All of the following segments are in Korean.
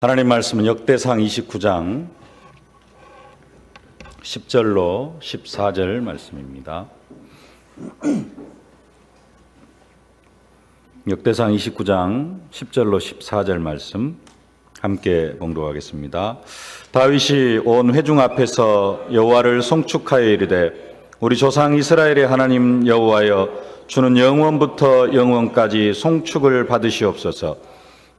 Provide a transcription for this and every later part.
하나님 말씀은 역대상 29장 10절로 14절 말씀입니다. 역대상 29장 10절로 14절 말씀 함께 봉독하겠습니다. 다윗이 온 회중 앞에서 여호와를 송축하여 이르되 우리 조상 이스라엘의 하나님 여호와여, 주는 영원부터 영원까지 송축을 받으시옵소서.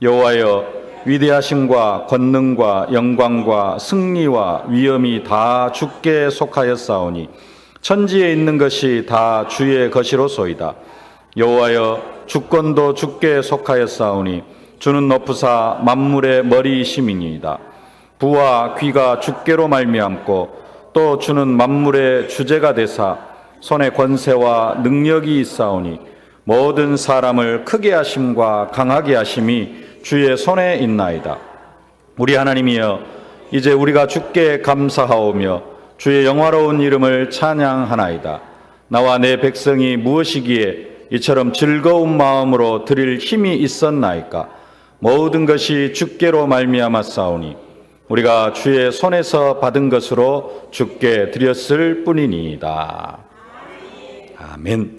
여호와여, 위대하심과 권능과 영광과 승리와 위엄이 다 주께 속하였사오니 천지에 있는 것이 다 주의 것이로소이다. 여호와여, 주권도 주께 속하였사오니 주는 높으사 만물의 머리이심이니이다. 부와 귀가 주께로 말미암고 또 주는 만물의 주제가 되사 손에 권세와 능력이 있사오니 모든 사람을 크게 하심과 강하게 하심이 주의 손에 있나이다. 우리 하나님이여, 이제 우리가 주께 감사하오며 주의 영화로운 이름을 찬양하나이다. 나와 내 백성이 무엇이기에 이처럼 즐거운 마음으로 드릴 힘이 있었나이까? 모든 것이 주께로 말미암았사오니 우리가 주의 손에서 받은 것으로 주께 드렸을 뿐이니이다. 아멘.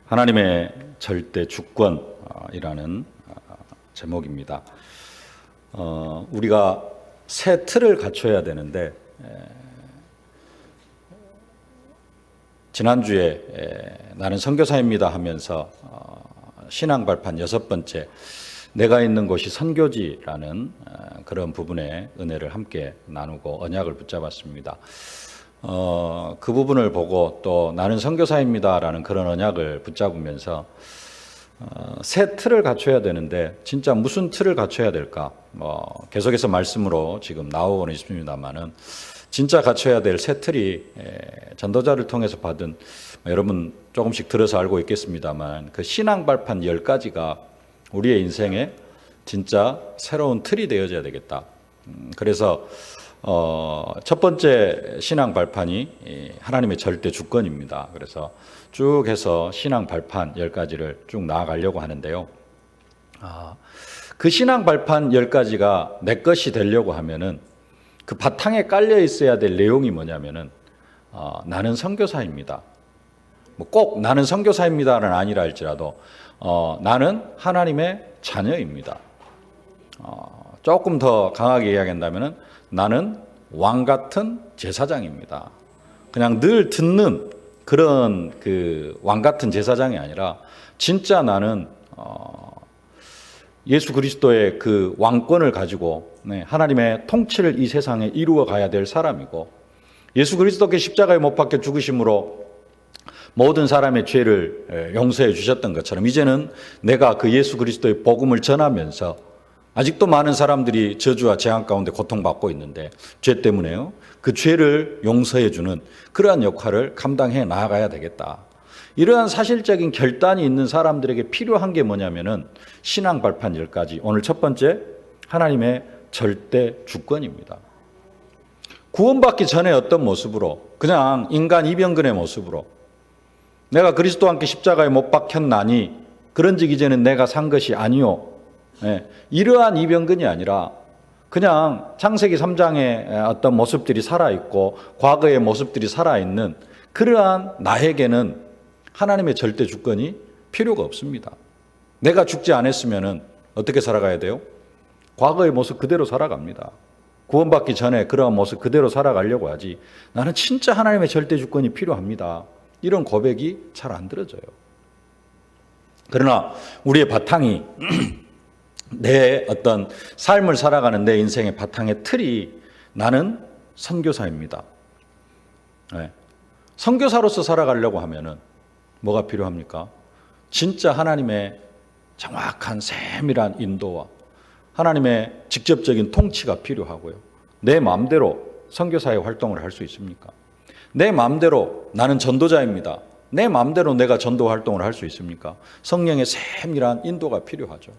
하나님의 절대 주권이라는 제목입니다. 우리가 새 틀을 갖춰야 되는데, 지난주에 나는 선교사입니다 하면서 신앙 발판 6번째, 내가 있는 곳이 선교지라는 그런 부분의 은혜를 함께 나누고 언약을 붙잡았습니다. 그 부분을 보고 또 나는 선교사입니다라는 그런 언약을 붙잡으면서 새 틀을 갖춰야 되는데 진짜 무슨 틀을 갖춰야 될까? 계속해서 말씀으로 지금 나오고는 있습니다만은 진짜 갖춰야 될 새 틀이 전도자를 통해서 받은, 여러분 조금씩 들어서 알고 있겠습니다만, 그 신앙 발판 10가지가 우리의 인생에 진짜 새로운 틀이 되어져야 되겠다. 그래서 첫 번째 신앙 발판이 하나님의 절대 주권입니다. 그래서 쭉 해서 신앙 발판 10가지를 쭉 나아가려고 하는데요. 그 신앙 발판 10가지가 내 것이 되려고 하면은 그 바탕에 깔려 있어야 될 내용이 뭐냐면은 나는 선교사입니다. 뭐 꼭 나는 선교사입니다는 아니라 할지라도 나는 하나님의 자녀입니다. 조금 더 강하게 이야기한다면은 나는 왕 같은 제사장입니다. 그냥 늘 듣는 그런 그 왕 같은 제사장이 아니라 진짜 나는 예수 그리스도의 그 왕권을 가지고 하나님의 통치를 이 세상에 이루어 가야 될 사람이고, 예수 그리스도께 십자가에 못 박혀 죽으심으로 모든 사람의 죄를 용서해 주셨던 것처럼 이제는 내가 그 예수 그리스도의 복음을 전하면서, 아직도 많은 사람들이 저주와 재앙 가운데 고통받고 있는데 죄 때문에요, 그 죄를 용서해 주는 그러한 역할을 감당해 나아가야 되겠다. 이러한 사실적인 결단이 있는 사람들에게 필요한 게 뭐냐면은 신앙 발판 10가지. 오늘 첫 번째, 하나님의 절대 주권입니다. 구원받기 전에 어떤 모습으로, 그냥 인간 이병근의 모습으로 내가 그리스도와 함께 십자가에 못 박혔나니 그런즉 이제는 내가 산 것이 아니요, 이러한 이병근이 아니라 그냥 창세기 3장의 어떤 모습들이 살아있고 과거의 모습들이 살아있는 그러한 나에게는 하나님의 절대 주권이 필요가 없습니다. 내가 죽지 않았으면 어떻게 살아가야 돼요? 과거의 모습 그대로 살아갑니다. 구원받기 전에 그러한 모습 그대로 살아가려고 하지, 나는 진짜 하나님의 절대 주권이 필요합니다, 이런 고백이 잘 안 들어져요. 그러나 우리의 바탕이 내 어떤 삶을 살아가는 내 인생의 바탕의 틀이 나는 선교사입니다. 선교사로서 살아가려고 하면은 뭐가 필요합니까? 진짜 하나님의 정확한 세밀한 인도와 하나님의 직접적인 통치가 필요하고요. 내 마음대로 선교사의 활동을 할 수 있습니까? 내 마음대로 나는 전도자입니다, 내 마음대로 내가 전도 활동을 할 수 있습니까? 성령의 세밀한 인도가 필요하죠.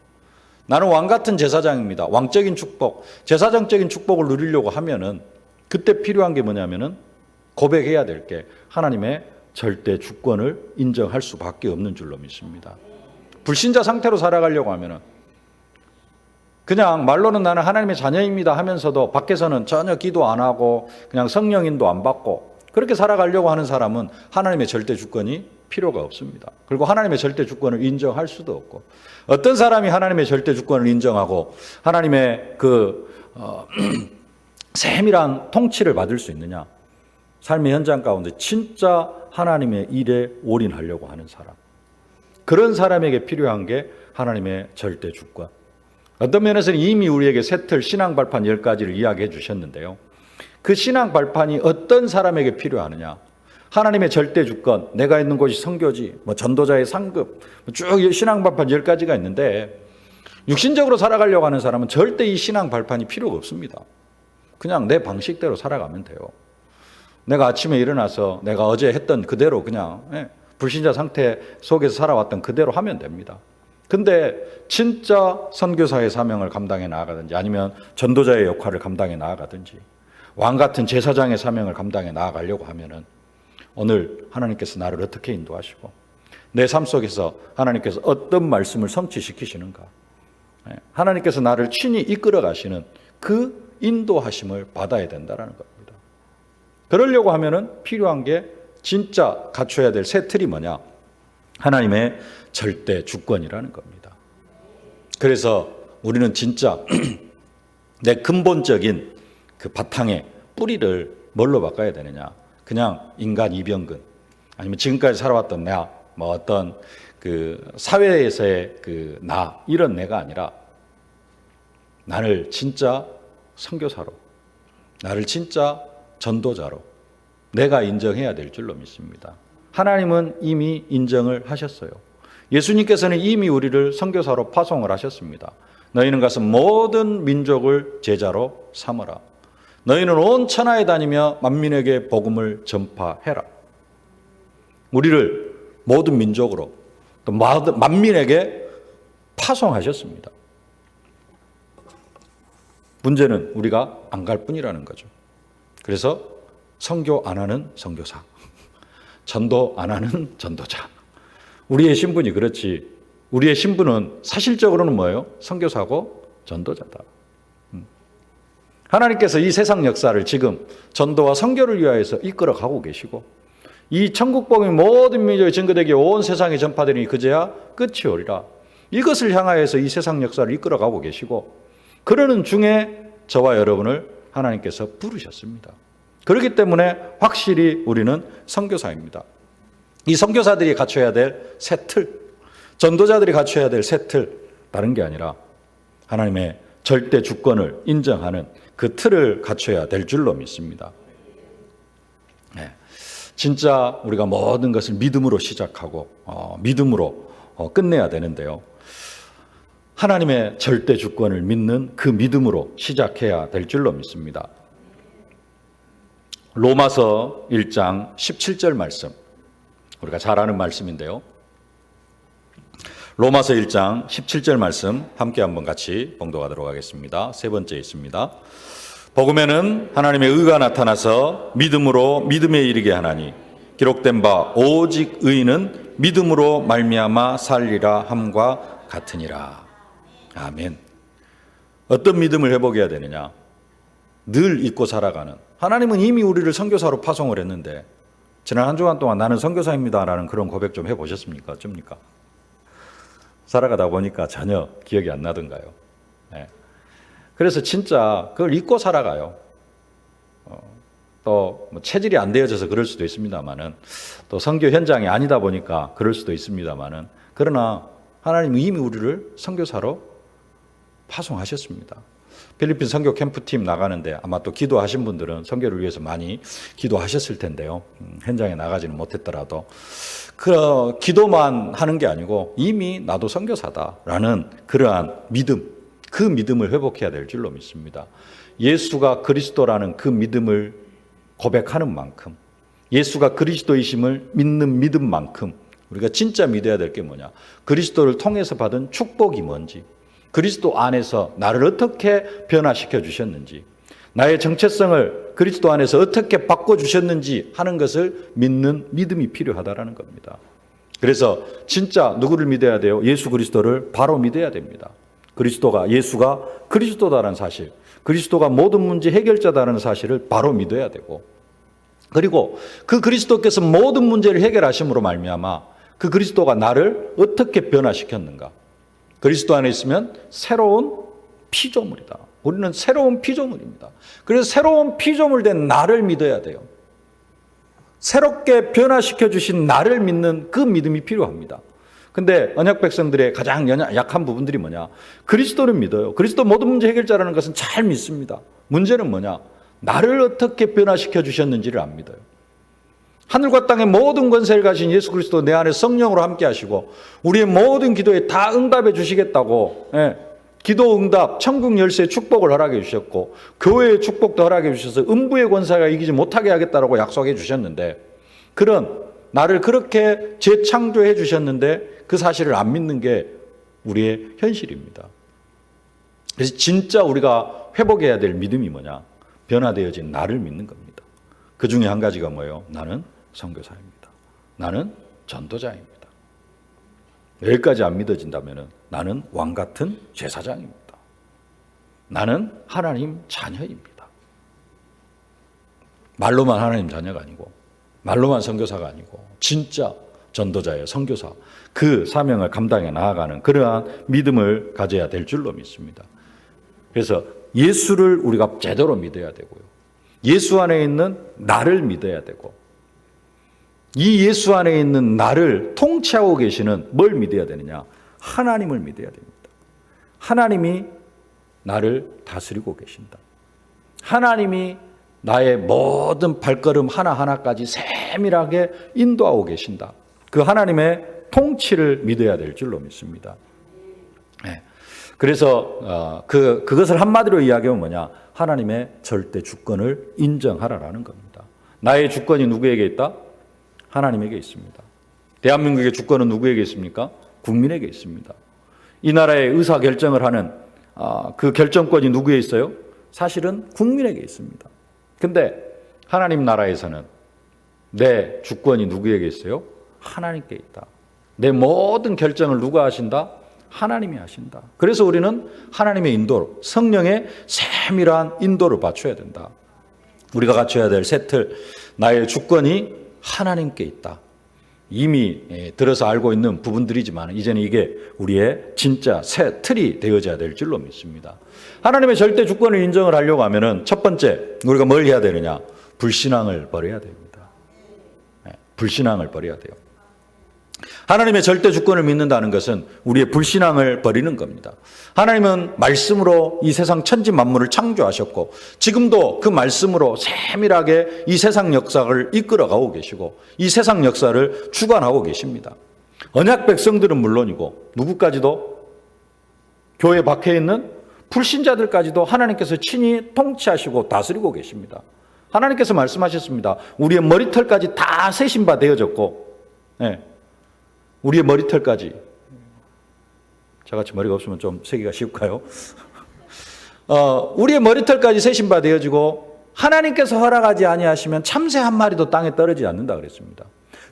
나는 왕 같은 제사장입니다, 왕적인 축복, 제사장적인 축복을 누리려고 하면은 그때 필요한 게 뭐냐면은 고백해야 될 게 하나님의 절대 주권을 인정할 수밖에 없는 줄로 믿습니다. 불신자 상태로 살아가려고 하면은 그냥 말로는 나는 하나님의 자녀입니다 하면서도 밖에서는 전혀 기도 안 하고 그냥 성령인도 안 받고 그렇게 살아가려고 하는 사람은 하나님의 절대 주권이 필요가 없습니다. 그리고 하나님의 절대 주권을 인정할 수도 없고, 어떤 사람이 하나님의 절대 주권을 인정하고 하나님의 세밀한 통치를 받을 수 있느냐? 삶의 현장 가운데 진짜 하나님의 일에 올인하려고 하는 사람, 그런 사람에게 필요한 게 하나님의 절대 주권. 어떤 면에서는 이미 우리에게 새 틀 신앙 발판 10가지를 이야기해 주셨는데요. 그 신앙 발판이 어떤 사람에게 필요하느냐? 하나님의 절대 주권, 내가 있는 곳이 선교지, 전도자의 상급, 쭉 신앙 발판 10가지가 있는데, 육신적으로 살아가려고 하는 사람은 절대 이 신앙 발판이 필요가 없습니다. 그냥 내 방식대로 살아가면 돼요. 내가 아침에 일어나서 내가 어제 했던 그대로 그냥 불신자 상태 속에서 살아왔던 그대로 하면 됩니다. 근데 진짜 선교사의 사명을 감당해 나아가든지, 아니면 전도자의 역할을 감당해 나아가든지, 왕 같은 제사장의 사명을 감당해 나아가려고 하면은 오늘 하나님께서 나를 어떻게 인도하시고 내 삶 속에서 하나님께서 어떤 말씀을 성취시키시는가, 하나님께서 나를 친히 이끌어 가시는 그 인도하심을 받아야 된다는 겁니다. 그러려고 하면은 필요한 게 진짜 갖춰야 될 새 틀이 뭐냐? 하나님의 절대 주권이라는 겁니다. 그래서 우리는 진짜 내 근본적인 그 바탕에 뿌리를 뭘로 바꿔야 되느냐? 그냥 인간 이병근, 아니면 지금까지 살아왔던 나, 어떤 그 사회에서의 그 나, 이런 내가 아니라 나를 진짜 선교사로, 나를 진짜 전도자로 내가 인정해야 될 줄로 믿습니다. 하나님은 이미 인정을 하셨어요. 예수님께서는 이미 우리를 선교사로 파송을 하셨습니다. 너희는 가서 모든 민족을 제자로 삼으라. 너희는 온 천하에 다니며 만민에게 복음을 전파해라. 우리를 모든 민족으로 또 만민에게 파송하셨습니다. 문제는 우리가 안 갈 뿐이라는 거죠. 그래서 선교 안 하는 선교사, 전도 안 하는 전도자. 우리의 신분이 그렇지. 우리의 신분은 사실적으로는 뭐예요? 선교사고 전도자다. 하나님께서 이 세상 역사를 지금 전도와 선교를 위하여서 이끌어 가고 계시고, 이 천국 복음이 모든 민족에 증거되게 온 세상에 전파되니 그제야 끝이 오리라. 이것을 향하여서 이 세상 역사를 이끌어 가고 계시고, 그러는 중에 저와 여러분을 하나님께서 부르셨습니다. 그렇기 때문에 확실히 우리는 선교사입니다. 이 선교사들이 갖춰야 될 새 틀, 전도자들이 갖춰야 될 새 틀, 다른 게 아니라 하나님의 절대 주권을 인정하는 그 틀을 갖춰야 될 줄로 믿습니다. 진짜 우리가 모든 것을 믿음으로 시작하고 믿음으로 끝내야 되는데요. 하나님의 절대 주권을 믿는 그 믿음으로 시작해야 될 줄로 믿습니다. 로마서 1장 17절 말씀, 우리가 잘 아는 말씀인데요. 로마서 1장 17절 말씀 함께 한번 같이 봉독하도록 하겠습니다. 세 번째 있습니다. 복음에는 하나님의 의가 나타나서 믿음으로 믿음에 이르게 하나니 기록된 바 오직 의인은 믿음으로 말미암아 살리라 함과 같으니라. 아멘. 어떤 믿음을 회복해야 되느냐? 늘 잊고 살아가는, 하나님은 이미 우리를 선교사로 파송을 했는데 지난 한 주간 동안 나는 선교사입니다라는 그런 고백 좀 해보셨습니까? 어쩝니까? 살아가다 보니까 전혀 기억이 안 나던가요? 네. 그래서 진짜 그걸 잊고 살아가요. 또 체질이 안 되어져서 그럴 수도 있습니다만은, 또 선교 현장이 아니다 보니까 그럴 수도 있습니다만은, 그러나 하나님은 이미 우리를 선교사로 파송하셨습니다. 필리핀 선교 캠프팀 나가는데 아마 또 기도하신 분들은 선교를 위해서 많이 기도하셨을 텐데요. 현장에 나가지는 못했더라도 그 기도만 하는 게 아니고 이미 나도 선교사다라는 그러한 믿음, 그 믿음을 회복해야 될 줄로 믿습니다. 예수가 그리스도라는 그 믿음을 고백하는 만큼, 예수가 그리스도이심을 믿는 믿음만큼 우리가 진짜 믿어야 될 게 뭐냐? 그리스도를 통해서 받은 축복이 뭔지, 그리스도 안에서 나를 어떻게 변화시켜 주셨는지, 나의 정체성을 그리스도 안에서 어떻게 바꿔주셨는지 하는 것을 믿는 믿음이 필요하다는 겁니다. 그래서 진짜 누구를 믿어야 돼요? 예수 그리스도를 바로 믿어야 됩니다. 예수가 그리스도다라는 사실, 그리스도가 모든 문제 해결자다라는 사실을 바로 믿어야 되고, 그리고 그 그리스도께서 모든 문제를 해결하심으로 말미암아 그 그리스도가 나를 어떻게 변화시켰는가. 그리스도 안에 있으면 새로운 피조물이다. 우리는 새로운 피조물입니다. 그래서 새로운 피조물 된 나를 믿어야 돼요. 새롭게 변화시켜 주신 나를 믿는 그 믿음이 필요합니다. 근데 언약 백성들의 가장 약한 부분들이 뭐냐? 그리스도를 믿어요. 그리스도 모든 문제 해결자라는 것은 잘 믿습니다. 문제는 뭐냐? 나를 어떻게 변화시켜 주셨는지를 안 믿어요. 하늘과 땅의 모든 권세를 가진 예수 그리스도 내 안에 성령으로 함께 하시고 우리의 모든 기도에 다 응답해 주시겠다고, 기도 응답, 천국 열쇠의 축복을 허락해 주셨고 교회의 축복도 허락해 주셔서 음부의 권세가 이기지 못하게 하겠다라고 약속해 주셨는데, 그런 나를 그렇게 재창조해 주셨는데 그 사실을 안 믿는 게 우리의 현실입니다. 그래서 진짜 우리가 회복해야 될 믿음이 뭐냐? 변화되어진 나를 믿는 겁니다. 그 중에 한 가지가 뭐예요? 나는 선교사입니다. 나는 전도자입니다. 여기까지 안 믿어진다면 나는 왕 같은 제사장입니다. 나는 하나님 자녀입니다. 말로만 하나님 자녀가 아니고, 말로만 선교사가 아니고 진짜 전도자예요. 선교사. 그 사명을 감당해 나아가는 그러한 믿음을 가져야 될 줄로 믿습니다. 그래서 예수를 우리가 제대로 믿어야 되고요. 예수 안에 있는 나를 믿어야 되고, 이 예수 안에 있는 나를 통치하고 계시는 뭘 믿어야 되느냐? 하나님을 믿어야 됩니다. 하나님이 나를 다스리고 계신다. 하나님이 나의 모든 발걸음 하나하나까지 세밀하게 인도하고 계신다. 그 하나님의 통치를 믿어야 될 줄로 믿습니다. 그래서 그것을 한마디로 이야기하면 뭐냐? 하나님의 절대 주권을 인정하라라는 겁니다. 나의 주권이 누구에게 있다? 하나님에게 있습니다. 대한민국의 주권은 누구에게 있습니까? 국민에게 있습니다. 이 나라의 의사결정을 하는 그 결정권이 누구에 있어요? 사실은 국민에게 있습니다. 근데 하나님 나라에서는 내 주권이 누구에게 있어요? 하나님께 있다. 내 모든 결정을 누가 하신다? 하나님이 하신다. 그래서 우리는 하나님의 인도, 성령의 세밀한 인도를 받쳐야 된다. 우리가 갖춰야 될 새 틀, 나의 주권이 하나님께 있다. 이미 들어서 알고 있는 부분들이지만 이제는 이게 우리의 진짜 새 틀이 되어져야 될 줄로 믿습니다. 하나님의 절대 주권을 인정을 하려고 하면은 첫 번째 우리가 뭘 해야 되느냐? 불신앙을 버려야 됩니다. 불신앙을 버려야 돼요. 하나님의 절대 주권을 믿는다는 것은 우리의 불신앙을 버리는 겁니다. 하나님은 말씀으로 이 세상 천지 만물을 창조하셨고 지금도 그 말씀으로 세밀하게 이 세상 역사를 이끌어가고 계시고 이 세상 역사를 주관하고 계십니다. 언약 백성들은 물론이고 누구까지도 교회에 박혀 있는 불신자들까지도 하나님께서 친히 통치하시고 다스리고 계십니다. 하나님께서 말씀하셨습니다. 우리의 머리털까지 다 세신 바 되어졌고, 우리의 머리털까지, 저같이 머리가 없으면 좀 세기가 쉬울까요? 우리의 머리털까지 세신 바 되어지고 하나님께서 허락하지 아니하시면 참새 한 마리도 땅에 떨어지지 않는다 그랬습니다.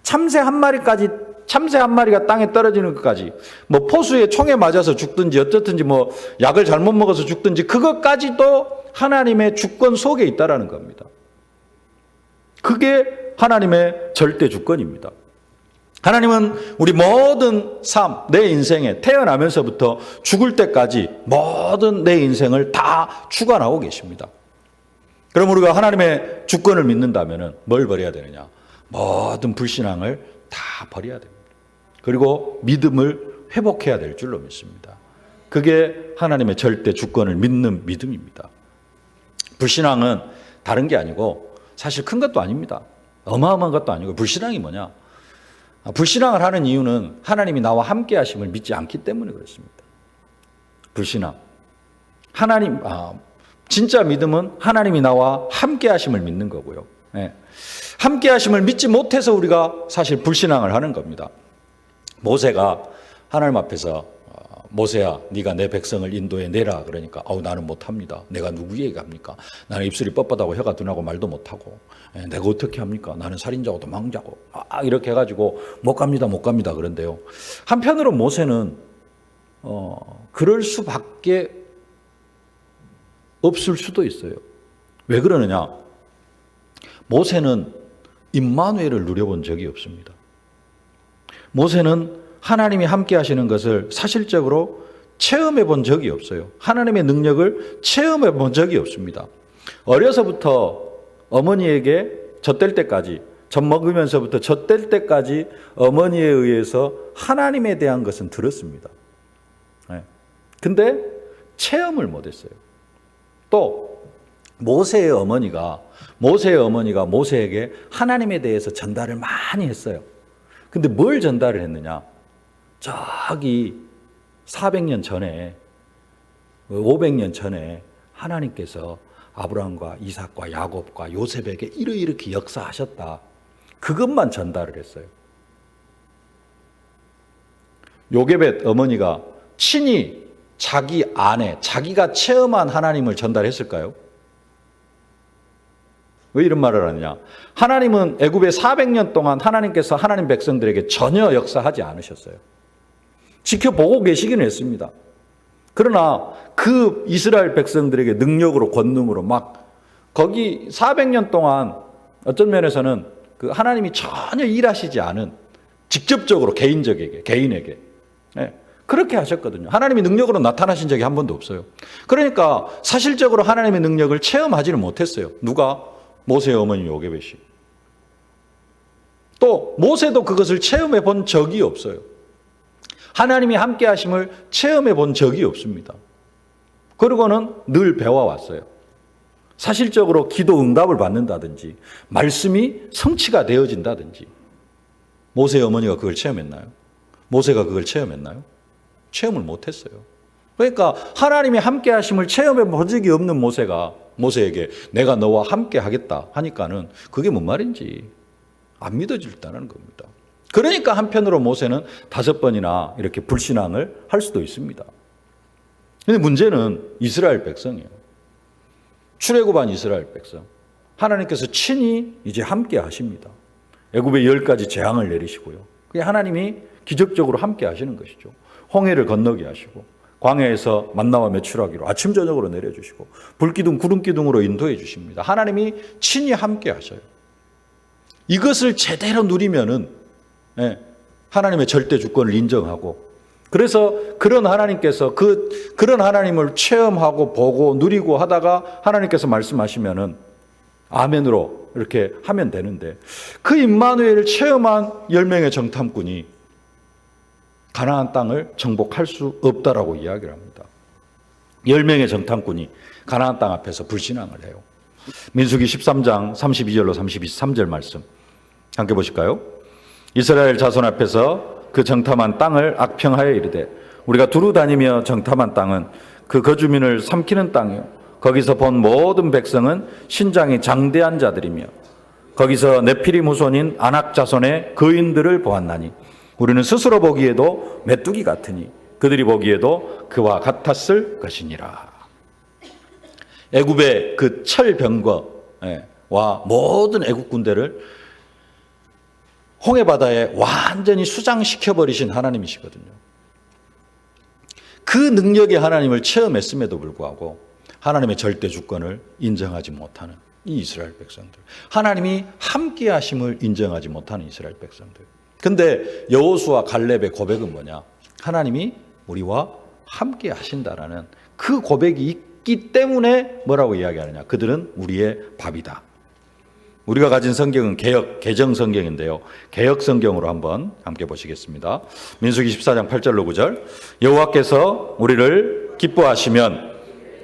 참새 한 마리가 땅에 떨어지는 것까지, 뭐 포수의 총에 맞아서 죽든지 어쨌든지 뭐 약을 잘못 먹어서 죽든지 그것까지도 하나님의 주권 속에 있다라는 겁니다. 그게 하나님의 절대 주권입니다. 하나님은 우리 모든 삶, 내 인생에 태어나면서부터 죽을 때까지 모든 내 인생을 다 주관하고 계십니다. 그럼 우리가 하나님의 주권을 믿는다면 뭘 버려야 되느냐? 모든 불신앙을 다 버려야 됩니다. 그리고 믿음을 회복해야 될 줄로 믿습니다. 그게 하나님의 절대 주권을 믿는 믿음입니다. 불신앙은 다른 게 아니고 사실 큰 것도 아닙니다. 어마어마한 것도 아니고 불신앙이 뭐냐? 불신앙을 하는 이유는 하나님이 나와 함께 하심을 믿지 않기 때문에 그렇습니다. 불신앙. 진짜 믿음은 하나님이 나와 함께 하심을 믿는 거고요. 함께 하심을 믿지 못해서 우리가 사실 불신앙을 하는 겁니다. 모세가 하나님 앞에서 모세야 네가 내 백성을 인도해 내라 그러니까 나는 못합니다. 내가 누구에게 합니까? 나는 입술이 뻣뻣하고 혀가 둔하고 말도 못하고 내가 어떻게 합니까? 나는 살인자고 도망자고 이렇게 해가지고 못 갑니다 그런데요. 한편으로 모세는 그럴 수밖에 없을 수도 있어요. 왜 그러느냐? 모세는 임마누엘을 누려본 적이 없습니다. 모세는 하나님이 함께 하시는 것을 사실적으로 체험해 본 적이 없어요. 하나님의 능력을 체험해 본 적이 없습니다. 어려서부터 어머니에게 젖될 때까지, 젖 먹으면서부터 젖될 때까지 어머니에 의해서 하나님에 대한 것은 들었습니다. 근데 체험을 못했어요. 또 모세의 어머니가 모세에게 하나님에 대해서 전달을 많이 했어요. 근데 뭘 전달을 했느냐? 저기 400년 전에 500년 전에 하나님께서 아브라함과 이삭과 야곱과 요셉에게 이렇게 역사하셨다. 그것만 전달을 했어요. 요게벳 어머니가 친히 자기 아내, 자기가 체험한 하나님을 전달했을까요? 왜 이런 말을 하느냐? 하나님은 애굽에 400년 동안 하나님께서 하나님 백성들에게 전혀 역사하지 않으셨어요. 지켜보고 계시기는 했습니다. 그러나 그 이스라엘 백성들에게 능력으로 권능으로 막 거기 400년 동안 어떤 면에서는 그 하나님이 전혀 일하시지 않은 직접적으로 개인에게 그렇게 하셨거든요. 하나님이 능력으로 나타나신 적이 한 번도 없어요. 그러니까 사실적으로 하나님의 능력을 체험하지는 못했어요. 누가? 모세의 어머니 요게벳이. 또 모세도 그것을 체험해 본 적이 없어요. 하나님이 함께 하심을 체험해 본 적이 없습니다. 그리고는 늘 배워왔어요. 사실적으로 기도 응답을 받는다든지 말씀이 성취가 되어진다든지. 모세의 어머니가 그걸 체험했나요? 모세가 그걸 체험했나요? 체험을 못했어요. 그러니까 하나님이 함께 하심을 체험해 본 적이 없는 모세에게 내가 너와 함께 하겠다 하니까는 그게 뭔 말인지 안 믿어질다는 겁니다. 그러니까 한편으로 모세는 5번이나 이렇게 불신앙을 할 수도 있습니다. 그런데 문제는 이스라엘 백성이에요. 출애굽한 이스라엘 백성. 하나님께서 친히 이제 함께 하십니다. 애굽에 10가지 재앙을 내리시고요. 그게 하나님이 기적적으로 함께 하시는 것이죠. 홍해를 건너게 하시고 광야에서 만나와 메추라기로 아침 저녁으로 내려주시고 불기둥 구름기둥으로 인도해 주십니다. 하나님이 친히 함께 하셔요. 이것을 제대로 누리면은 하나님의 절대 주권을 인정하고 그래서 그런 하나님께서 그런 하나님을 체험하고 보고 누리고 하다가 하나님께서 말씀하시면은 아멘으로 이렇게 하면 되는데 그 임마누엘을 체험한 10명의 정탐꾼이 가나안 땅을 정복할 수 없다라고 이야기를 합니다. 10명의 정탐꾼이 가나안 땅 앞에서 불신앙을 해요. 민수기 13장 32절로 33절 말씀 함께 보실까요? 이스라엘 자손 앞에서 그 정탐한 땅을 악평하여 이르되 우리가 두루 다니며 정탐한 땅은 그 거주민을 삼키는 땅이요 거기서 본 모든 백성은 신장이 장대한 자들이며 거기서 네피림 후손인 아낙 자손의 거인들을 보았나니 우리는 스스로 보기에도 메뚜기 같으니 그들이 보기에도 그와 같았을 것이니라. 애굽의 그 철병거와 모든 애굽 군대를 홍해바다에 완전히 수장시켜버리신 하나님이시거든요. 그 능력의 하나님을 체험했음에도 불구하고 하나님의 절대 주권을 인정하지 못하는 이 이스라엘 백성들. 하나님이 함께 하심을 인정하지 못하는 이스라엘 백성들. 근데 여호수아 갈렙의 고백은 뭐냐? 하나님이 우리와 함께 하신다라는 그 고백이 있기 때문에 뭐라고 이야기하느냐? 그들은 우리의 밥이다. 우리가 가진 성경은 개정 성경인데요. 개역 성경으로 한번 함께 보시겠습니다. 민수기 14장 8절로 9절. 여호와께서 우리를 기뻐하시면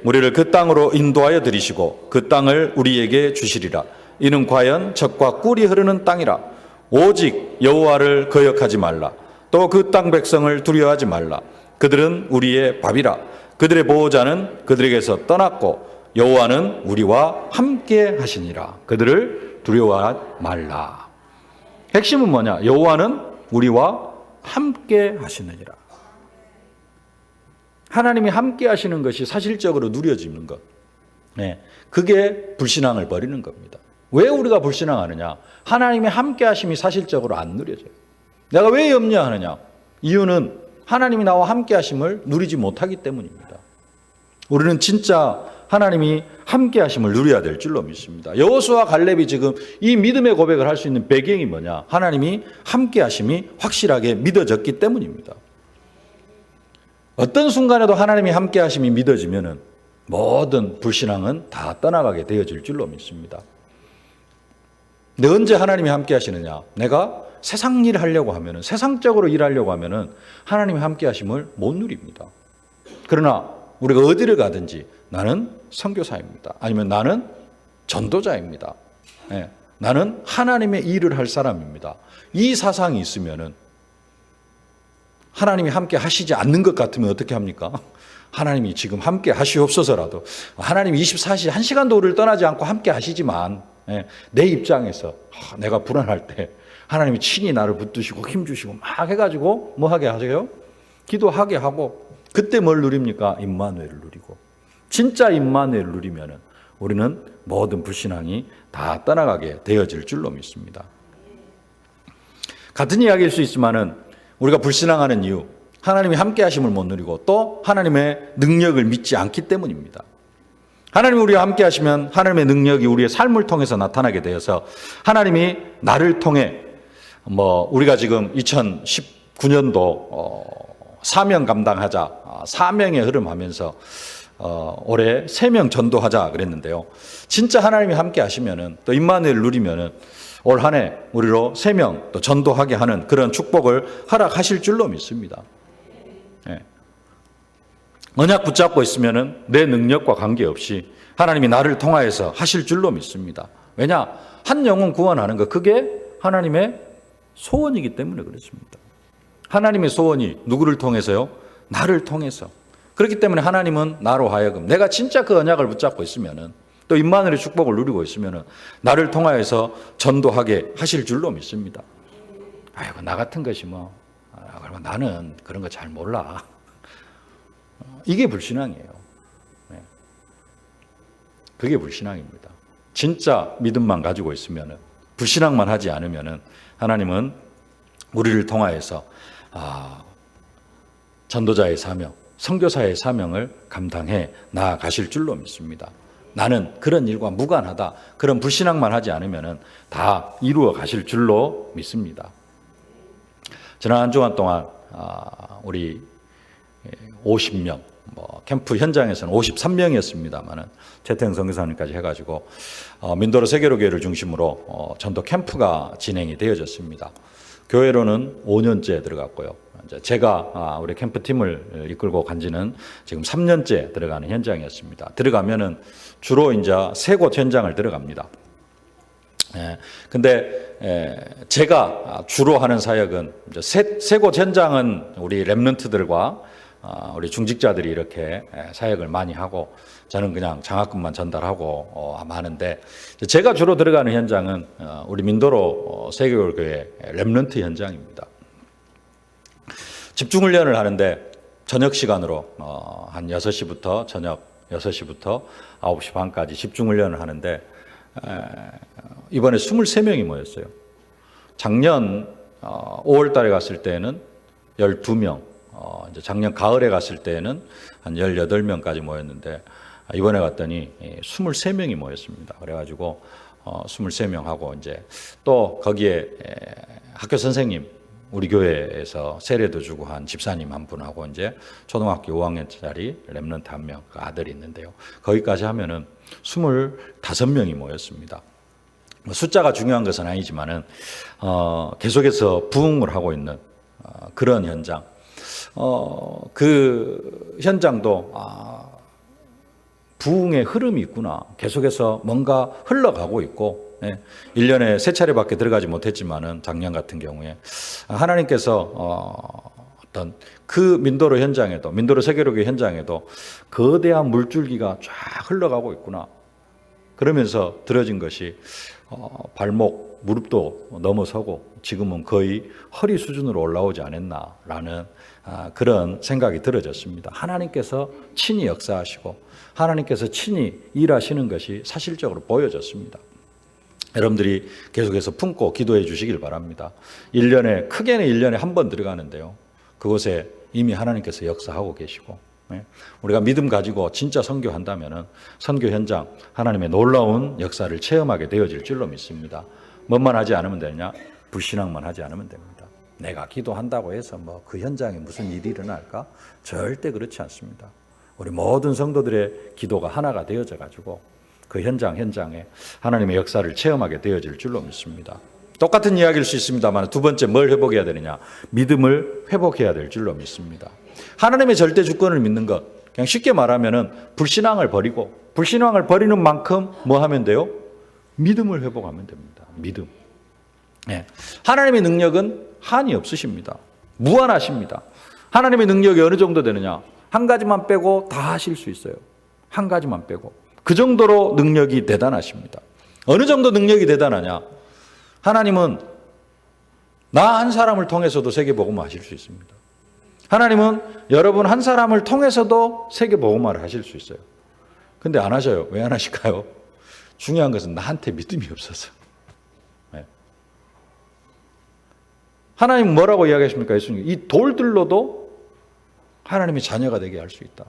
우리를 그 땅으로 인도하여 들이시고 그 땅을 우리에게 주시리라. 이는 과연 젖과 꿀이 흐르는 땅이라. 오직 여호와를 거역하지 말라. 또 그 땅 백성을 두려워하지 말라. 그들은 우리의 밥이라. 그들의 보호자는 그들에게서 떠났고 여호와는 우리와 함께 하시니라. 그들을 두려워하지 말라. 핵심은 뭐냐? 여호와는 우리와 함께 하시느니라. 하나님이 함께 하시는 것이 사실적으로 누려지는 것. 그게 불신앙을 버리는 겁니다. 왜 우리가 불신앙하느냐? 하나님의 함께 하심이 사실적으로 안 누려져요. 내가 왜 염려하느냐? 이유는 하나님이 나와 함께 하심을 누리지 못하기 때문입니다. 우리는 진짜 하나님이 함께 하심을 누려야 될 줄로 믿습니다. 여호수아와 갈렙이 지금 이 믿음의 고백을 할 수 있는 배경이 뭐냐? 하나님이 함께 하심이 확실하게 믿어졌기 때문입니다. 어떤 순간에도 하나님이 함께 하심이 믿어지면은 모든 불신앙은 다 떠나가게 되어질 줄로 믿습니다. 근데 언제 하나님이 함께 하시느냐? 내가 세상 일을 하려고 하면은, 세상적으로 일하려고 하면은 하나님이 함께 하심을 못 누립니다. 그러나 우리가 어디를 가든지 나는 선교사입니다. 아니면 나는 전도자입니다. 네, 나는 하나님의 일을 할 사람입니다. 이 사상이 있으면은 하나님이 함께 하시지 않는 것 같으면 어떻게 합니까? 하나님이 지금 함께 하시옵소서라도, 하나님이 24시 1시간도 우리를 떠나지 않고 함께 하시지만 내 입장에서 내가 불안할 때 하나님이 친히 나를 붙드시고 힘주시고 막 해가지고 뭐 하게 하세요? 기도하게 하고, 그때 뭘 누립니까? 임마누엘을 누리고. 진짜 임마누엘을 누리면은 우리는 모든 불신앙이 다 떠나가게 되어질 줄로 믿습니다. 같은 이야기일 수 있지만은 우리가 불신앙하는 이유, 하나님이 함께 하심을 못 누리고 또 하나님의 능력을 믿지 않기 때문입니다. 하나님이 우리와 함께 하시면 하나님의 능력이 우리의 삶을 통해서 나타나게 되어서 하나님이 나를 통해 우리가 지금 2019년도 사명 감당하자, 사명의 흐름 하면서 올해 3명 전도하자 그랬는데요. 진짜 하나님이 함께 하시면은 또 임마누엘을 누리면은 올 한 해 우리로 3명 또 전도하게 하는 그런 축복을 허락하실 줄로 믿습니다. 네. 언약 붙잡고 있으면은 내 능력과 관계없이 하나님이 나를 통하여서 하실 줄로 믿습니다. 왜냐? 한 영혼 구원하는 거, 그게 하나님의 소원이기 때문에 그렇습니다. 하나님의 소원이 누구를 통해서요? 나를 통해서. 그렇기 때문에 하나님은 나로 하여금, 내가 진짜 그 언약을 붙잡고 있으면은, 또 임마누엘의 축복을 누리고 있으면은 나를 통하여서 전도하게 하실 줄로 믿습니다. 아이고, 나 같은 것이 나는 그런 거 잘 몰라. 이게 불신앙이에요. 그게 불신앙입니다. 진짜 믿음만 가지고 있으면은, 불신앙만 하지 않으면은 하나님은 우리를 통하여서 전도자의 사명, 선교사의 사명을 감당해 나아가실 줄로 믿습니다. 나는 그런 일과 무관하다, 그런 불신앙만 하지 않으면은 다 이루어 가실 줄로 믿습니다. 지난 한 주간 동안 우리 50명, 캠프 현장에서는 53명이었습니다만은 최태형 선교사님까지 해가지고 민도로 세계로교회를 중심으로 전도 캠프가 진행이 되어졌습니다. 교회로는 5년째 들어갔고요. 제가 우리 캠프팀을 이끌고 간 지는 지금 3년째 들어가는 현장이었습니다. 들어가면은 주로 이제 3곳 현장을 들어갑니다. 근데 제가 주로 하는 사역은 세 곳 현장은 우리 렘넌트들과 우리 중직자들이 이렇게 사역을 많이 하고, 저는 그냥 장학금만 전달하고 하는데, 제가 주로 들어가는 현장은 우리 민도로 세계교회 렘넌트 현장입니다. 집중훈련을 하는데 저녁 시간으로 한 6시부터 저녁 6시부터 9시 반까지 집중훈련을 하는데, 이번에 23명이 모였어요. 작년 5월 달에 갔을 때는 12명, 이제 작년 가을에 갔을 때는 한 18명까지 모였는데, 이번에 갔더니 23명이 모였습니다. 그래가지고 23명하고 이제 또 거기에 학교 선생님, 우리 교회에서 세례도 주고 한 집사님 한 분하고 이제 초등학교 5학년짜리 렘넌트 한 명, 그 아들이 있는데요. 거기까지 하면은 25명이 모였습니다. 숫자가 중요한 것은 아니지만은 계속해서 부흥을 하고 있는 그런 현장. 그 현장도 부흥의 흐름이 있구나. 계속해서 뭔가 흘러가고 있고, 1년에 3차례밖에 들어가지 못했지만은 작년 같은 경우에 하나님께서 어떤 그 민도로 현장에도, 민도로 세계로교회 현장에도 거대한 물줄기가 쫙 흘러가고 있구나. 그러면서 들어진 것이 발목, 무릎도 넘어서고 지금은 거의 허리 수준으로 올라오지 않았나라는 그런 생각이 들어졌습니다. 하나님께서 친히 역사하시고 하나님께서 친히 일하시는 것이 사실적으로 보여졌습니다. 여러분들이 계속해서 품고 기도해 주시길 바랍니다. 1년에, 크게는 1년에 한 번 들어가는데요. 그곳에 이미 하나님께서 역사하고 계시고, 우리가 믿음 가지고 진짜 선교한다면은 선교 현장 하나님의 놀라운 역사를 체험하게 되어질 줄로 믿습니다. 뭐만 하지 않으면 되냐? 불신앙만 하지 않으면 됩니다. 내가 기도한다고 해서 뭐 그 현장에 무슨 일이 일어날까? 절대 그렇지 않습니다. 우리 모든 성도들의 기도가 하나가 되어져 가지고 그 현장에 하나님의 역사를 체험하게 되어질 줄로 믿습니다. 똑같은 이야기일 수 있습니다만 두 번째 뭘 회복해야 되느냐? 믿음을 회복해야 될 줄로 믿습니다. 하나님의 절대 주권을 믿는 것, 그냥 쉽게 말하면은 불신앙을 버리고, 불신앙을 버리는 만큼 뭐 하면 돼요? 믿음을 회복하면 됩니다. 믿음. 하나님의 능력은 한이 없으십니다. 무한하십니다. 하나님의 능력이 어느 정도 되느냐? 한 가지만 빼고 다 하실 수 있어요. 한 가지만 빼고. 그 정도로 능력이 대단하십니다. 어느 정도 능력이 대단하냐? 하나님은 나 한 사람을 통해서도 세계복음을 하실 수 있습니다. 하나님은 여러분 한 사람을 통해서도 세계복음화를 하실 수 있어요. 근데 안 하셔요. 왜 안 하실까요? 중요한 것은 나한테 믿음이 없어서. 하나님 뭐라고 이야기하십니까? 예수님, 이 돌들로도 하나님의 자녀가 되게 할 수 있다.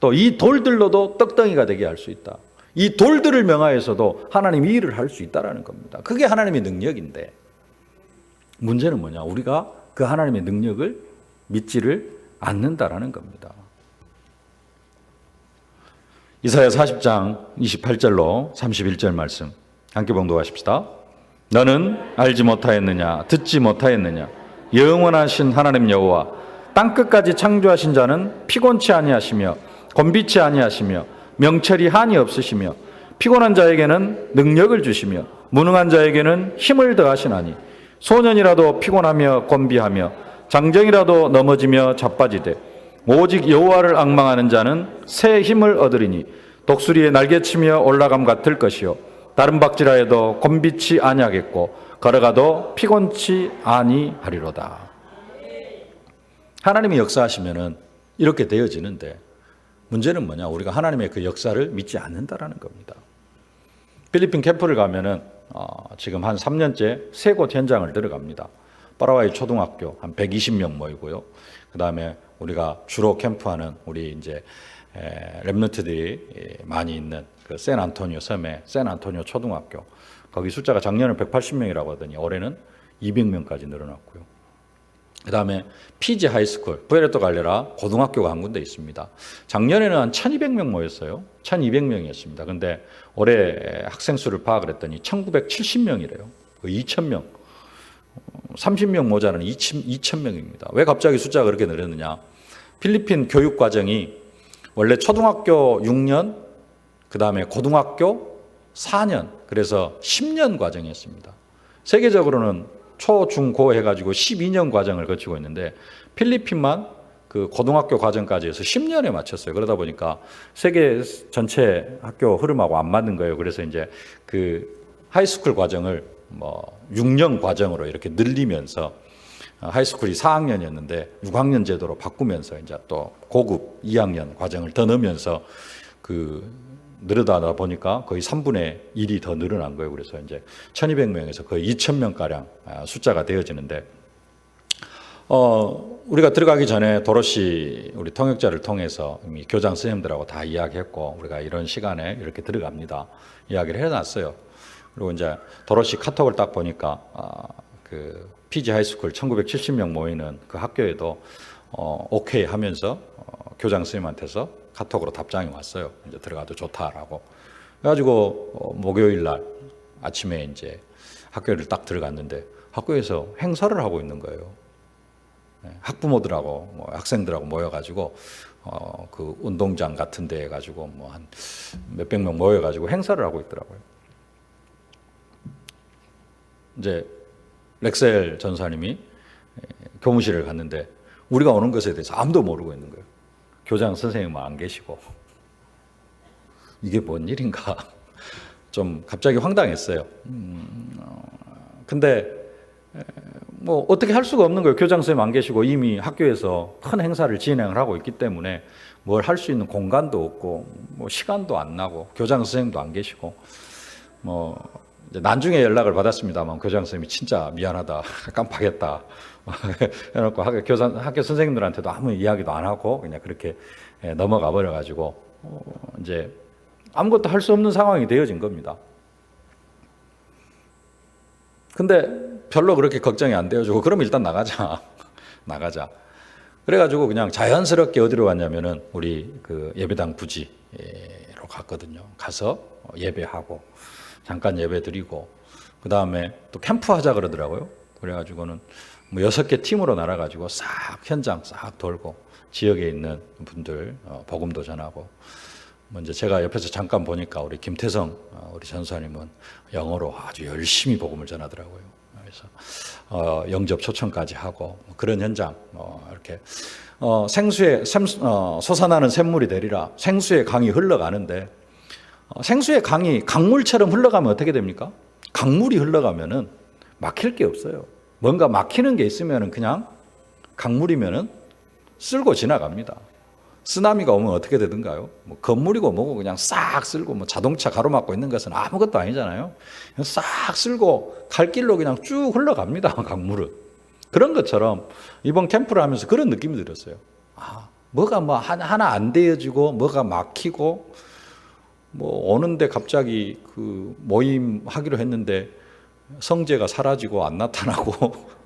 또 이 돌들로도 떡덩이가 되게 할 수 있다. 이 돌들을 명하여서도 하나님이 일을 할 수 있다라는 겁니다. 그게 하나님의 능력인데 문제는 뭐냐? 우리가 그 하나님의 능력을 믿지를 않는다라는 겁니다. 이사야 40장 28절로 31절 말씀 함께 봉독하십시다. 너는 알지 못하였느냐? 듣지 못하였느냐? 영원하신 하나님 여호와 땅끝까지 창조하신 자는 피곤치 아니하시며 곤비치 아니하시며 명철이 한이 없으시며 피곤한 자에게는 능력을 주시며 무능한 자에게는 힘을 더하시나니 소년이라도 피곤하며 곤비하며 장정이라도 넘어지며 자빠지되 오직 여호와를 앙망하는 자는 새 힘을 얻으리니 독수리의 날개치며 올라감 같을 것이요 다른 박질하여도 곤비치 아니하겠고 걸어가도 피곤치 아니하리로다. 하나님이 역사하시면은 이렇게 되어지는데 문제는 뭐냐? 우리가 하나님의 그 역사를 믿지 않는다라는 겁니다. 필리핀 캠프를 가면은 지금 한 3년째 세 곳 현장을 들어갑니다. 파라과이 초등학교 한 120명 모이고요. 그 다음에 우리가 주로 캠프하는 우리 이제 랩런트들이 많이 있는 그 샌안토니오 섬의 샌안토니오 초등학교, 거기 숫자가 작년에 180명이라고 하더니 올해는 200명까지 늘어났고요. 그 다음에 피지 하이스쿨, 푸에르토 갈레라 고등학교가 한 군데 있습니다. 작년에는 한 1200명 모였어요. 1200명이었습니다. 근데 올해 학생 수를 파악을 했더니 1970명이래요. 2000명. 30명 모자라는 2000명입니다. 왜 갑자기 숫자가 그렇게 늘었느냐? 필리핀 교육 과정이 원래 초등학교 6년, 그 다음에 고등학교 4년, 그래서 10년 과정이었습니다. 세계적으로는 초, 중, 고 해가지고 12년 과정을 거치고 있는데 필리핀만 그 고등학교 과정까지 해서 10년에 맞췄어요. 그러다 보니까 세계 전체 학교 흐름하고 안 맞는 거예요. 그래서 이제 그 하이스쿨 과정을 뭐 6년 과정으로 이렇게 늘리면서 하이스쿨이 4학년이었는데 6학년 제도로 바꾸면서 이제 또 고급 2학년 과정을 더 넣으면서 그 늘어나다 보니까 거의 3분의 1이 더 늘어난 거예요. 그래서 이제 1200명에서 거의 2000명가량 숫자가 되어지는데, 우리가 들어가기 전에 도로시 우리 통역자를 통해서 이미 교장 선생님들하고 다 이야기했고, 우리가 이런 시간에 이렇게 들어갑니다. 이야기를 해놨어요. 그리고 이제 도로시 카톡을 딱 보니까, 그 피지 하이스쿨 1970명 모이는 그 학교에도, 오케이 하면서, 교장 선생님한테서 카톡으로 답장이 왔어요. 이제 들어가도 좋다라고. 그래가지고 목요일 날 아침에 이제 학교를 딱 들어갔는데 학교에서 행사를 하고 있는 거예요. 학부모들하고 뭐 학생들하고 모여가지고 그 운동장 같은 데 해가지고 뭐 한 몇백 명 모여가지고 행사를 하고 있더라고요. 이제 렉셀 전사님이 교무실을 갔는데 우리가 오는 것에 대해서 아무도 모르고 있는 거예요. 교장 선생님은 안 계시고. 이게 뭔 일인가 좀 갑자기 황당했어요. 근데 뭐 어떻게 할 수가 없는 거예요. 교장 선생님 안 계시고 이미 학교에서 큰 행사를 진행을 하고 있기 때문에 뭘 할 수 있는 공간도 없고 뭐 시간도 안 나고 교장 선생님도 안 계시고 뭐 이제 나중에 연락을 받았습니다만 교장 선생님이 진짜 미안하다, 깜빡했다 해놓고 학교 선생님들한테도 아무 이야기도 안 하고 그냥 그렇게 넘어가 버려가지고 이제 아무것도 할 수 없는 상황이 되어진 겁니다. 근데 별로 그렇게 걱정이 안 되어지고 그럼 일단 나가자. 그래가지고 그냥 자연스럽게 어디로 갔냐면은 우리 그 예배당 부지로 갔거든요. 가서 예배하고 잠깐 예배 드리고 그 다음에 또 캠프 하자 그러더라고요. 그래가지고는 뭐 6개 팀으로 나눠가지고 싹 현장 싹 돌고 지역에 있는 분들 복음도 전하고 뭐 이제 제가 옆에서 잠깐 보니까 우리 김태성 우리 전사님은 영어로 아주 열심히 복음을 전하더라고요. 그래서 영접 초청까지 하고 그런 현장 이렇게 생수의 솟아나는 샘물이 되리라. 생수의 강이 흘러가는데 생수의 강이 강물처럼 흘러가면 어떻게 됩니까? 강물이 흘러가면은 막힐 게 없어요. 뭔가 막히는 게 있으면은 그냥 강물이면은 쓸고 지나갑니다. 쓰나미가 오면 어떻게 되든가요? 뭐 건물이고 뭐고 그냥 싹 쓸고 뭐 자동차 가로막고 있는 것은 아무것도 아니잖아요. 싹 쓸고 갈 길로 그냥 쭉 흘러갑니다. 강물은. 그런 것처럼 이번 캠프를 하면서 그런 느낌이 들었어요. 뭐가 뭐 하나 안 되어지고 뭐가 막히고 뭐 오는데 갑자기 그 모임 하기로 했는데 성재가 사라지고 안 나타나고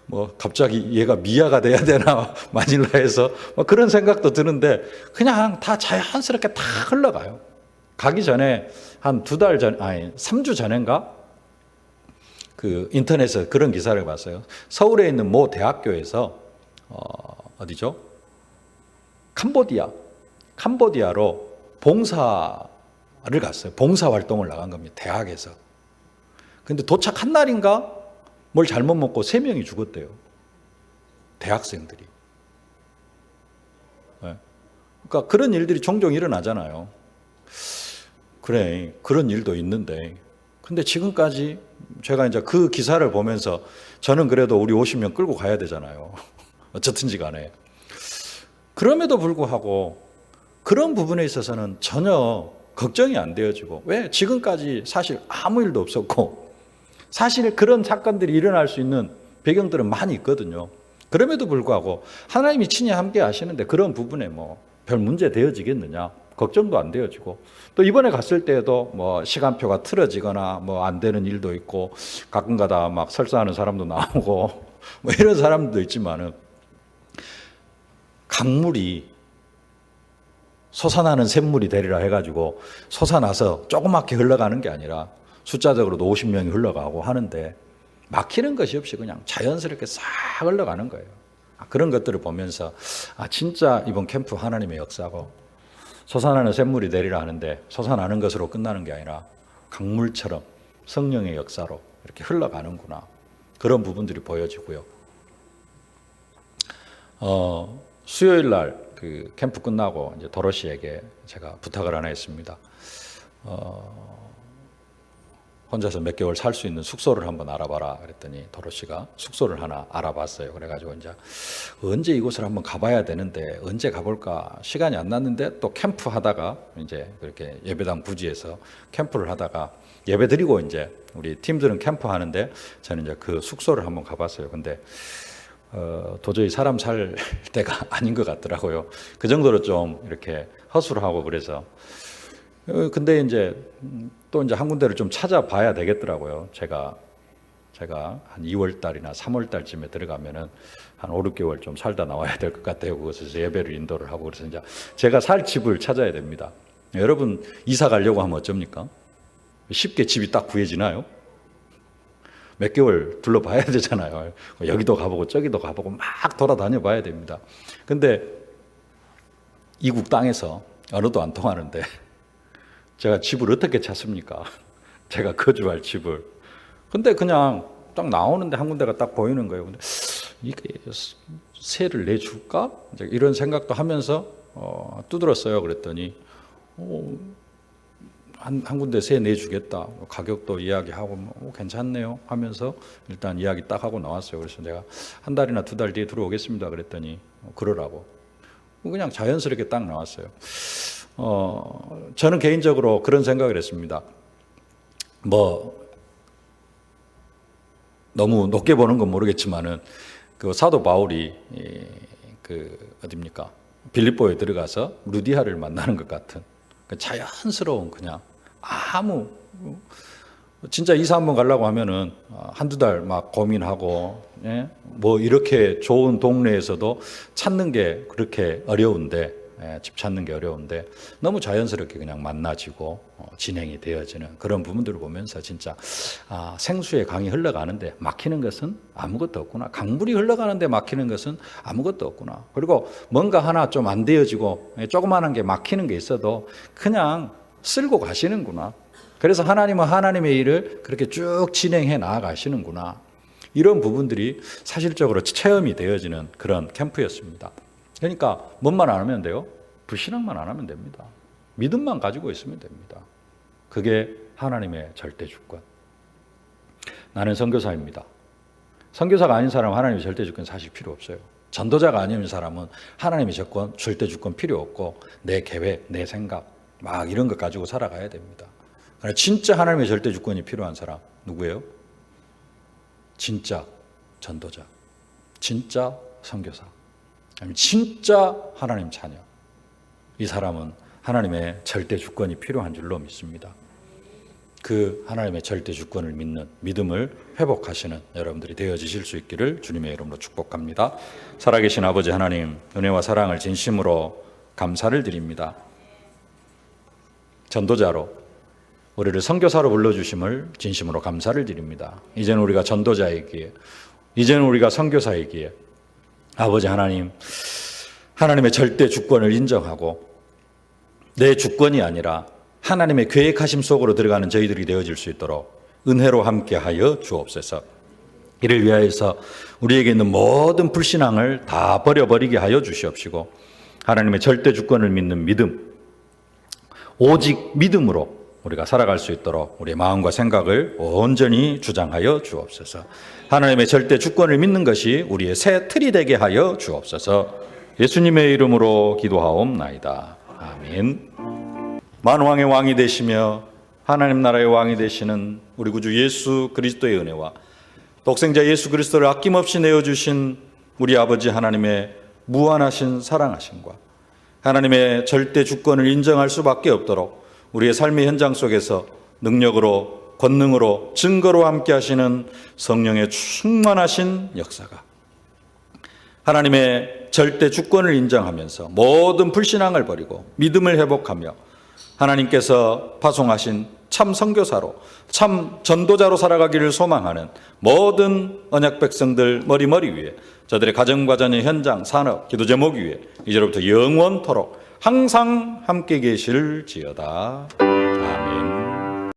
뭐 갑자기 얘가 미아가 돼야 되나 마닐라에서 뭐 그런 생각도 드는데 그냥 다 자연스럽게 다 흘러가요. 가기 전에 한 2달 전, 3주 전인가 그 인터넷에 그런 기사를 봤어요. 서울에 있는 모 대학교에서 어디죠? 캄보디아로 봉사를 갔어요. 봉사 활동을 나간 겁니다. 대학에서. 근데 도착한 날인가 뭘 잘못 먹고 3명이 죽었대요. 대학생들이. 그러니까 그런 일들이 종종 일어나잖아요. 그래, 그런 일도 있는데. 근데 지금까지 제가 이제 그 기사를 보면서 저는 그래도 우리 50명 끌고 가야 되잖아요. 어쨌든지 간에. 그럼에도 불구하고 그런 부분에 있어서는 전혀 걱정이 안 되어지고, 왜? 지금까지 사실 아무 일도 없었고, 사실 그런 사건들이 일어날 수 있는 배경들은 많이 있거든요. 그럼에도 불구하고 하나님이 친히 함께 하시는데 그런 부분에 뭐 별 문제 되어지겠느냐? 걱정도 안 되어지고, 또 이번에 갔을 때에도 뭐 시간표가 틀어지거나 뭐 안 되는 일도 있고, 가끔가다 막 설사하는 사람도 나오고 뭐 이런 사람도 있지만은, 강물이 솟아나는 샘물이 되리라 해가지고 솟아나서 조그맣게 흘러가는 게 아니라 숫자적으로도 50명이 흘러가고 하는데 막히는 것이 없이 그냥 자연스럽게 싹 흘러가는 거예요. 그런 것들을 보면서 진짜 이번 캠프 하나님의 역사고, 솟아나는 샘물이 되리라 하는데 솟아나는 것으로 끝나는 게 아니라 강물처럼 성령의 역사로 이렇게 흘러가는구나, 그런 부분들이 보여지고요. 수요일 날 그 캠프 끝나고 이제 도로시에게 제가 부탁을 하나 했습니다. 혼자서 몇 개월 살 수 있는 숙소를 한번 알아봐라 그랬더니 도로시가 숙소를 하나 알아봤어요. 그래가지고 이제 언제 이곳을 한번 가봐야 되는데 언제 가볼까 시간이 안 났는데, 또 캠프 하다가 이제 그렇게 예배당 부지에서 캠프를 하다가 예배 드리고 이제 우리 팀들은 캠프 하는데 저는 이제 그 숙소를 한번 가봤어요. 근데 도저히 사람 살 때가 아닌 것 같더라고요. 그 정도로 좀 이렇게 허술하고 그래서. 근데 이제 또 이제 한 군데를 좀 찾아봐야 되겠더라고요. 제가 한 2월 달이나 3월 달쯤에 들어가면은 한 5, 6개월 좀 살다 나와야 될 것 같아요. 그것에서 예배를 인도를 하고, 그래서 이제 제가 살 집을 찾아야 됩니다. 여러분 이사 가려고 하면 어쩝니까? 쉽게 집이 딱 구해지나요? 몇 개월 둘러봐야 되잖아요. 여기도 가보고 저기도 가보고 막 돌아다녀 봐야 됩니다. 근데 이국 땅에서 언어도 안 통하는데 제가 집을 어떻게 찾습니까? 제가 거주할 집을. 근데 그냥 딱 나오는데 한 군데가 딱 보이는 거예요. 근데 이게 세를 내줄까? 이런 생각도 하면서 두드렸어요. 그랬더니 한 군데 세 내주겠다. 가격도 이야기하고 괜찮네요 하면서 일단 이야기 딱 하고 나왔어요. 그래서 내가 한 달이나 2달 뒤에 들어오겠습니다 그랬더니 그러라고. 그냥 자연스럽게 딱 나왔어요. 저는 개인적으로 그런 생각을 했습니다. 뭐 너무 높게 보는 건 모르겠지만은 그 사도 바울이 어딥니까? 빌립보에 들어가서 루디아를 만나는 것 같은 그 자연스러운 그냥 아무 진짜 이사 한번 가려고 하면은 한두 달 막 고민하고 예? 뭐 이렇게 좋은 동네에서도 찾는 게 그렇게 어려운데 집 찾는 게 어려운데 너무 자연스럽게 그냥 만나지고 진행이 되어지는 그런 부분들을 보면서 진짜 생수의 강이 흘러가는데 막히는 것은 아무것도 없구나. 강물이 흘러가는데 막히는 것은 아무것도 없구나. 그리고 뭔가 하나 좀 안 되어지고 조그마한 게 막히는 게 있어도 그냥 쓸고 가시는구나. 그래서 하나님은 하나님의 일을 그렇게 쭉 진행해 나아가시는구나. 이런 부분들이 사실적으로 체험이 되어지는 그런 캠프였습니다. 그러니까 뭔만 안 하면 돼요? 불신앙만 안 하면 됩니다. 믿음만 가지고 있으면 됩니다. 그게 하나님의 절대 주권. 나는 선교사입니다. 선교사가 아닌 사람은 하나님의 절대 주권 사실 필요 없어요. 전도자가 아닌 사람은 하나님의 절대 주권 필요 없고 내 계획, 내 생각 막 이런 것 가지고 살아가야 됩니다. 그러나 진짜 하나님의 절대 주권이 필요한 사람 누구예요? 진짜 전도자, 진짜 선교사, 진짜 하나님 자녀. 이 사람은 하나님의 절대 주권이 필요한 줄로 믿습니다. 그 하나님의 절대 주권을 믿는 믿음을 회복하시는 여러분들이 되어지실 수 있기를 주님의 이름으로 축복합니다. 살아계신 아버지 하나님, 은혜와 사랑을 진심으로 감사를 드립니다. 전도자로 우리를 선교사로 불러주심을 진심으로 감사를 드립니다. 이제는 우리가 전도자이기에, 이제는 우리가 선교사이기에 아버지 하나님, 하나님의 절대 주권을 인정하고 내 주권이 아니라 하나님의 계획하심 속으로 들어가는 저희들이 되어질 수 있도록 은혜로 함께하여 주옵소서. 이를 위하여서 우리에게 있는 모든 불신앙을 다 버려버리게 하여 주시옵시고 하나님의 절대 주권을 믿는 믿음, 오직 믿음으로 우리가 살아갈 수 있도록 우리의 마음과 생각을 온전히 주장하여 주옵소서. 하나님의 절대 주권을 믿는 것이 우리의 새 틀이 되게 하여 주옵소서. 예수님의 이름으로 기도하옵나이다. 아멘. 만왕의 왕이 되시며 하나님 나라의 왕이 되시는 우리 구주 예수 그리스도의 은혜와 독생자 예수 그리스도를 아낌없이 내어주신 우리 아버지 하나님의 무한하신 사랑하심과 하나님의 절대 주권을 인정할 수밖에 없도록 우리의 삶의 현장 속에서 능력으로, 권능으로, 증거로 함께 하시는 성령의 충만하신 역사가 하나님의 절대 주권을 인정하면서 모든 불신앙을 버리고 믿음을 회복하며 하나님께서 파송하신 참 선교사로, 참 전도자로 살아가기를 소망하는 모든 언약 백성들 머리 위에 저들의 가정과 자녀, 현장, 산업, 기도 제목 위에 이제로부터 영원토록 항상 함께 계실지어다. 아멘.